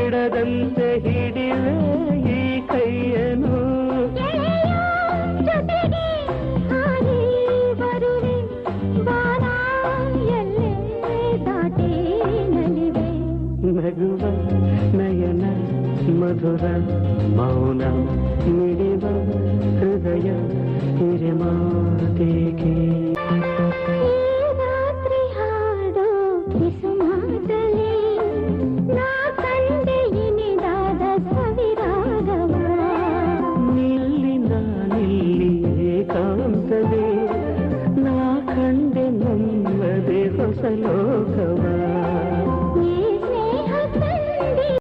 ಬಿಡದಂತೆ ಹಿಡಿವೆ ಈ ಕೈಯನು ನಗುವ ನಯನ ಮಧುರ ಮೌನ ಮಿಡಿವ ಹೃದಯ ಹಿರಿಮಾತೇಕೆ